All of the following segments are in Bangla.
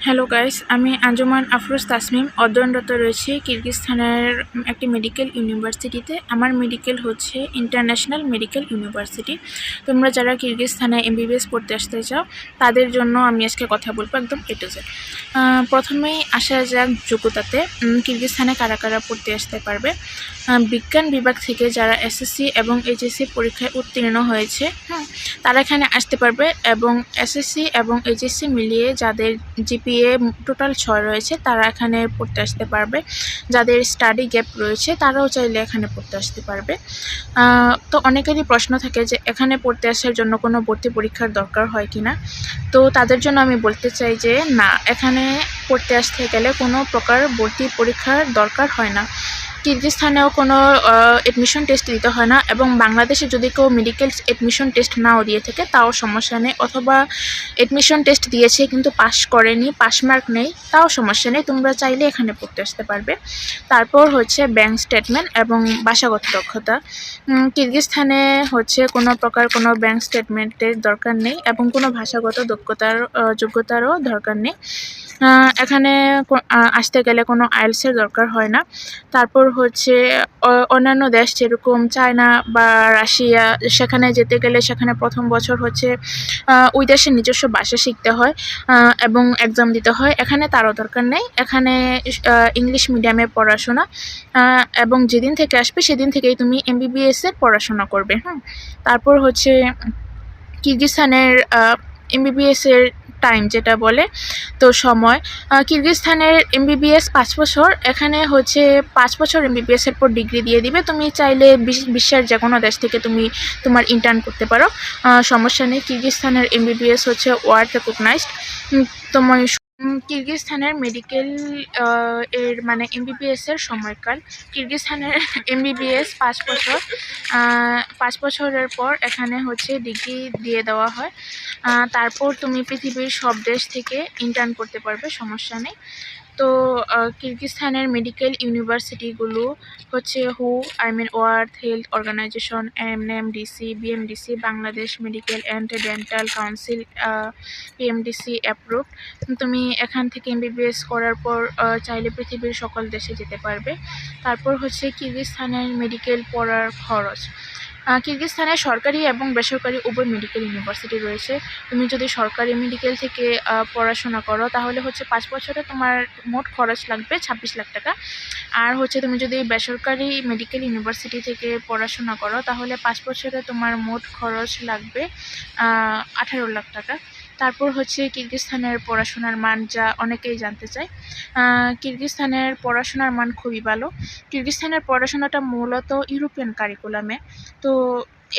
হ্যালো গাইস, আমি আঞ্জুমান আফরোজ তাসমিম অধ্যয়নরত রয়েছি কিরগিজস্তানের একটি মেডিকেল ইউনিভার্সিটিতে। আমার মেডিকেল হচ্ছে ইন্টারন্যাশনাল মেডিকেল ইউনিভার্সিটি। তোমরা যারা কিরগিজস্তানে এমবিবিএস পড়তে আসতে চাও তাদের জন্য আমি আজকে কথা বলবো একদম এ টু জেড। প্রথমেই আসা যাক যোগ্যতাতে। কিরগিজস্তানে কারা কারা পড়তে আসতে পারবে? বিজ্ঞান বিভাগ থেকে যারা এসএসসি এবং এইচএসসি পরীক্ষায় উত্তীর্ণ হয়েছে তারা এখানে আসতে পারবে, এবং এসএসসি এবং এইচএসসি মিলিয়ে যাদের জিপিএ টোটাল 6 রয়েছে তারা এখানে পড়তে আসতে পারবে। যাদের স্টাডি গ্যাপ রয়েছে তারাও চাইলে এখানে পড়তে আসতে পারবে। তো অনেকেরই প্রশ্ন থাকে যে এখানে পড়তে আসার জন্য কোনো ভর্তি পরীক্ষার দরকার হয় কি না। তো তাদের জন্য আমি বলতে চাই যে না, এখানে পড়তে আসতে গেলে কোনো প্রকার ভর্তি পরীক্ষার দরকার হয় না। কিরগিজস্তানেও কোনো অ্যাডমিশন টেস্ট দিতে হয় না, এবং বাংলাদেশে যদি কেউ মেডিকেল অ্যাডমিশন টেস্ট নাও দিয়ে থাকে তাও সমস্যা নেই, অথবা অ্যাডমিশন টেস্ট দিয়েছে কিন্তু পাস করেনি, পাস মার্ক নেই, তাও সমস্যা নেই, তোমরা চাইলে এখানে পড়তে আসতে পারবে। তারপর হচ্ছে ব্যাংক স্টেটমেন্ট এবং ভাষাগত দক্ষতা। কিরগিজস্তানে হচ্ছে কোনো প্রকার কোনো ব্যাংক স্টেটমেন্টের দরকার নেই এবং কোনো ভাষাগত যোগ্যতারও দরকার নেই। এখানে আসতে গেলে কোনো আইএলটিএসের দরকার হয় না। তারপর হচ্ছে অন্যান্য দেশ যেরকম চায়না বা রাশিয়া, সেখানে যেতে গেলে সেখানে প্রথম বছর হচ্ছে ওই দেশের নিজস্ব ভাষা শিখতে হয় এবং এক্সাম দিতে হয়। এখানে তারও দরকার নেই, এখানে ইংলিশ মিডিয়ামে পড়াশোনা, এবং যেদিন থেকে আসবে সেদিন থেকেই তুমি এমবিবিএস এর পড়াশোনা করবে। তারপর হচ্ছে কিরগিজস্তানের এমবিবিএস এর টাইম যেটা বলে, তো সময়, কিরগিজস্তানের এমবিবিএস 5 বছর। এখানে হচ্ছে 5 বছর এমবিবিএস এর পর ডিগ্রি দিয়ে দিবে। তুমি চাইলে বিশ্বের যে কোনো দেশ থেকে তুমি তোমার ইন্টার্ন করতে পারো, সমস্যা নেই। কিরগিজস্তানের এমবিবিএস হচ্ছে ওয়ার্ল্ড রেকগনাইজড। তোমার কিরগিজস্তানের মেডিকেল এর মানে এমবিবিএস এর সময়কাল, কিরগিজস্তানের এমবিবিএস 5 বছর। 5 বছরের পর এখানে হচ্ছে ডিগ্রি দিয়ে দেওয়া হয়। তারপর তুমি পৃথিবীর সব দেশ থেকে ইন্টার্ন করতে পারবে, সমস্যা নেই। তো কিরগিজস্তানের মেডিকেল ইউনিভার্সিটিগুলো হচ্ছে World Health Organization, MMDC, BMDC, Bangladesh medical and dental council, PMDC approve. তুমি এখান থেকে এমবিবিএস করার পর চাইলে পৃথিবীর সকল দেশে যেতে পারবে। তারপর হচ্ছে কিরগিজস্তানের মেডিকেল পড়ার খরচ। কিরগিজস্তানে সরকারি এবং বেসরকারি উভয় মেডিকেল ইউনিভার্সিটি রয়েছে। তুমি যদি সরকারি মেডিকেল থেকে পড়াশোনা করো তাহলে হচ্ছে 5 বছরে তোমার মোট খরচ লাগবে 26 লাখ টাকা। আর হচ্ছে তুমি যদি বেসরকারি মেডিকেল ইউনিভার্সিটি থেকে পড়াশোনা করো তাহলে 5 বছরে তোমার মোট খরচ লাগবে 18 লাখ টাকা। তারপর হচ্ছে কিরগিজস্তানের পড়াশোনার মান, যা অনেকেই জানতে চায়। কিরগিজস্তানের পড়াশোনার মান খুবই ভালো। কিরগিজস্তানের পড়াশোনাটা মূলত ইউরোপিয়ান কারিকুলামে, তো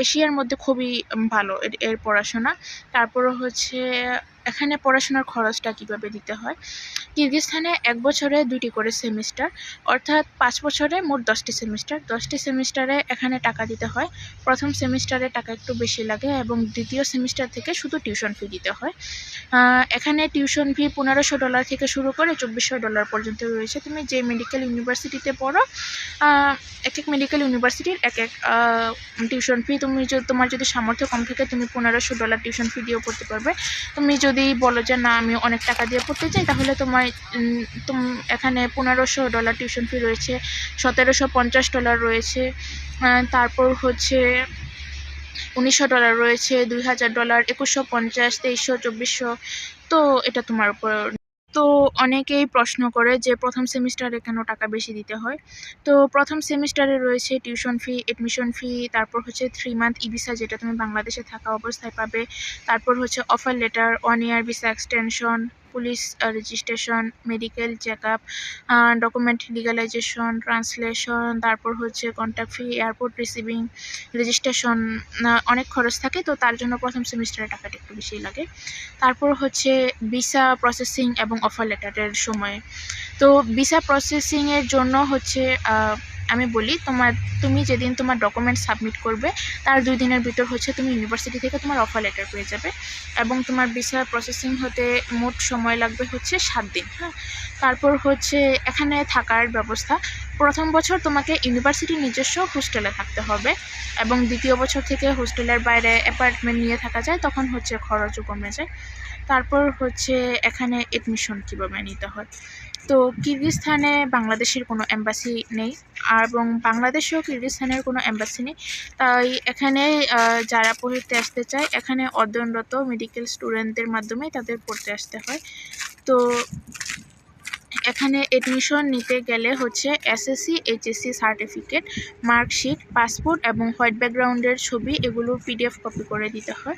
এশিয়ার মধ্যে খুবই ভালো এর পড়াশোনা। তারপর হচ্ছে এখানে পড়াশোনার খরচটা কীভাবে দিতে হয়। কিরগিজস্তানে 1 বছরে 2টি করে সেমিস্টার, অর্থাৎ 5 বছরে মোট 10টি সেমিস্টার। 10টি সেমিস্টারে এখানে টাকা দিতে হয়। প্রথম সেমিস্টারে টাকা একটু বেশি লাগে এবং দ্বিতীয় সেমিস্টার থেকে শুধু টিউশন ফি দিতে হয়। এখানে টিউশন ফি $1500 থেকে শুরু করে $2400 পর্যন্ত রয়েছে। তুমি যে মেডিকেল ইউনিভার্সিটিতে পড়ো, এক এক মেডিকেল ইউনিভার্সিটির এক এক টিউশন ফি। তোমার যদি সামর্থ্য কম থাকে তুমি $1500 টিউশন ফি দিয়েও পড়তে পারবে। তুমি যদি বলো যে না, আমি অনেক টাকা দিয়ে পড়তে চাই, তাহলে এখানে $1500 টিউশন ফি রয়েছে, $1750 রয়েছে, তারপর হচ্ছে $1900 রয়েছে, $2000, $2150, $2300, $2400। তো এটা তোমার উপর। তো অনেকেই প্রশ্ন করে যে প্রথম সেমিস্টারে কেন টাকা বেশি দিতে হয়। তো প্রথম সেমিস্টারে রয়েছে টিউশন ফি, এডমিশন ফি, তারপর হচ্ছে 3 মান্থ ই-ভিসা যেটা তুমি বাংলাদেশে থাকা অবস্থায় পাবে, তারপর হচ্ছে offer letter, 1 year visa extension, police registration, medical check up, document legalisation, translation, তারপর হচ্ছে contact fee, airport receiving, registration, অনেক খরচ থাকে। তো তার জন্য প্রথম সেমিস্টারে টাকাটা একটু বেশি লাগে। তারপর হচ্ছে ভিসা প্রসেসিং এবং অফার লেটারের সময়। তো ভিসা প্রসেসিংয়ের জন্য হচ্ছে আমি বলি, তুমি যেদিন তোমার ডকুমেন্ট সাবমিট করবে তার 2 দিনের ভিতর হচ্ছে তুমি ইউনিভার্সিটি থেকে তোমার অফার লেটার পেয়ে যাবে, এবং তোমার ভিসা প্রসেসিং হতে মোট সময় লাগবে হচ্ছে 7 দিন। তারপর হচ্ছে এখানে থাকার ব্যবস্থা। প্রথম বছর তোমাকে ইউনিভার্সিটির নিজস্ব হোস্টেলে থাকতে হবে, এবং দ্বিতীয় বছর থেকে হোস্টেলের বাইরে অ্যাপার্টমেন্ট নিয়ে থাকা যায়, তখন হচ্ছে খরচও কমে যায়। তারপর হচ্ছে এখানে এডমিশন কীভাবে নিতে হয়। তো কিরগিজস্তানে বাংলাদেশের কোনো এম্বাসি নেই, এবং বাংলাদেশেও কিরগিজস্তানের কোনো এম্বাসি নেই। তাই এখানে যারা পড়তে আসতে চায়, এখানে অধ্যয়নরত মেডিকেল স্টুডেন্টদের মাধ্যমে তাদের পড়তে আসতে হয়। তো এখানে এডমিশন নিতে গেলে হচ্ছে SSC, HSC certificate, marksheet, passport এবং হোয়াইট ব্যাকগ্রাউন্ডের ছবি, এগুলো পিডিএফ কপি করে দিতে হয়,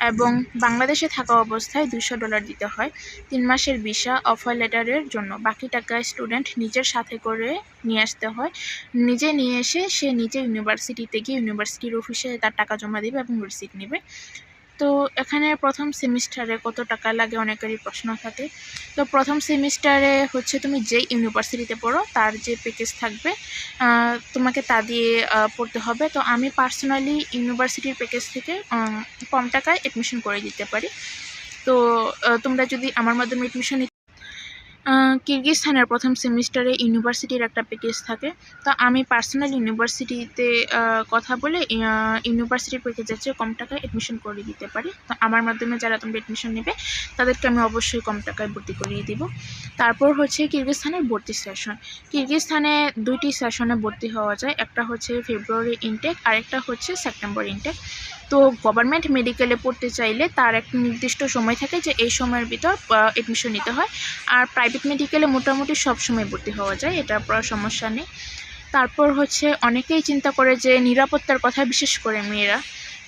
এবং বাংলাদেশে থাকা অবস্থায় $200 দিতে হয় 3 মাসের ভিসা অফার লেটারের জন্য। বাকি টাকা স্টুডেন্ট নিজের সাথে করে নিয়ে আসতে হয়। নিজে নিয়ে এসে সে নিজে ইউনিভার্সিটিতে গিয়ে ইউনিভার্সিটির অফিসে তার টাকা জমা দেবে এবং রিসিট নেবে। তো এখানে প্রথম সেমিস্টারে কত টাকা লাগে অনেকেরই প্রশ্ন থাকে। তো প্রথম সেমিস্টারে হচ্ছে তুমি যেই ইউনিভার্সিটিতে পড়ো তার যে প্যাকেজ থাকবে তোমাকে তা দিয়ে পড়তে হবে। তো আমি পার্সোনালি ইউনিভার্সিটির প্যাকেজ থেকে কম টাকায় অ্যাডমিশন করে দিতে পারি। তো তোমরা যদি আমার মাধ্যমে অ্যাডমিশন কিরগিজস্তানের প্রথম সেমিস্টারে ইউনিভার্সিটির একটা প্যাকেজ থাকে। তো আমি পার্সোনাল ইউনিভার্সিটিতে কথা বলে ইউনিভার্সিটির প্যাকেজের চেয়ে কম টাকায় অ্যাডমিশন করে দিতে পারি। তো আমার মাধ্যমে যারা তোমরা অ্যাডমিশন নেবে তাদেরকে আমি অবশ্যই কম টাকায় ভর্তি করিয়ে দিব। তারপর হচ্ছে কিরগিজস্তানের ভর্তি সেশন। কিরগিজস্তানে 2টি সেশনে ভর্তি হওয়া যায়, একটা হচ্ছে ফেব্রুয়ারি ইনটেক, আরেকটা হচ্ছে সেপ্টেম্বর ইনটেক। তো গভর্নমেন্ট মেডিকেলে পড়তে চাইলে তার একটা নির্দিষ্ট সময় থাকে যে এই সময়ের ভিতর অ্যাডমিশন নিতে হয়, আর প্রাইভেট মেডিকেলে মোটামুটি সব সময় ভর্তি হওয়া যায়, এটা পড়ার সমস্যা নেই। তারপর হচ্ছে অনেকেই চিন্তা করে যে নিরাপত্তার কথা, বিশেষ করে মেয়েরা।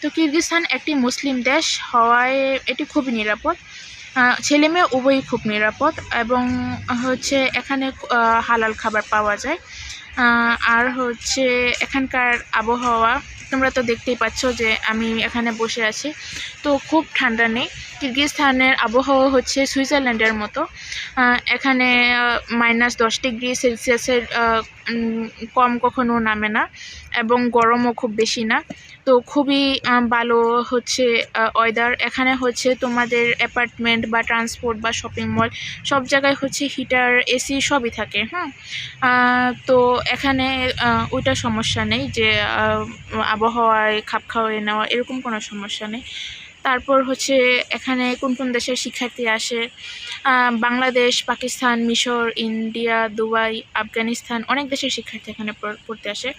তো কিরগিজস্তান একটি মুসলিম দেশ হওয়ায় এটি খুবই নিরাপদ, ছেলে মেয়ে উভয়ই খুব নিরাপদ, এবং হচ্ছে এখানে হালাল খাবার পাওয়া যায়। আর হচ্ছে এখানকার আবহাওয়া তোমরা তো দেখতেই পাচ্ছ যে আমি এখানে বসে আছি, তো খুব ঠান্ডা নেই। কিরগিজস্তানের আবহাওয়া হচ্ছে সুইজারল্যান্ডের মতো, এখানে -10°C কম কখনো নামে না, এবং গরমও খুব বেশি না। তো খুবই ভালো হচ্ছে ওয়েদার। এখানে হচ্ছে তোমাদের অ্যাপার্টমেন্ট বা ট্রান্সপোর্ট বা শপিং মল সব জায়গায় হচ্ছে হিটার, এসি সবই থাকে। তো এখানে ওইটা সমস্যা নেই যে আবহাওয়ায় খাপ খাওয়াই নেওয়া, এরকম কোনো সমস্যা নেই। তারপর হচ্ছে এখানে কোন কোন দেশের শিক্ষার্থী আসে, বাংলাদেশ, পাকিস্তান, মিশর, ইন্ডিয়া, দুবাই, আফগানিস্তান, অনেক দেশের শিক্ষার্থী এখানে পড়তে আসে।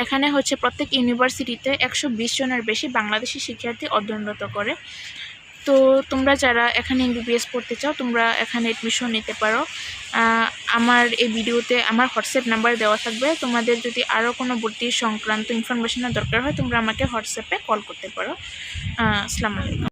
এখানে হচ্ছে প্রত্যেক ইউনিভার্সিটিতে 120 জনের বেশি বাংলাদেশি শিক্ষার্থী অধ্যয়নরত করে। তো তোমরা যারা এখানে এমবিবিএস পড়তে চাও তোমরা এখানে অ্যাডমিশন নিতে পারো। আমার এই ভিডিওতে আমার হোয়াটসঅ্যাপ নাম্বার দেওয়া থাকবে, তোমাদের যদি আরও কোনো ভর্তি সংক্রান্ত ইনফরমেশনের দরকার হয় তোমরা আমাকে হোয়াটসঅ্যাপে কল করতে পারো। আসসালামু আলাইকুম।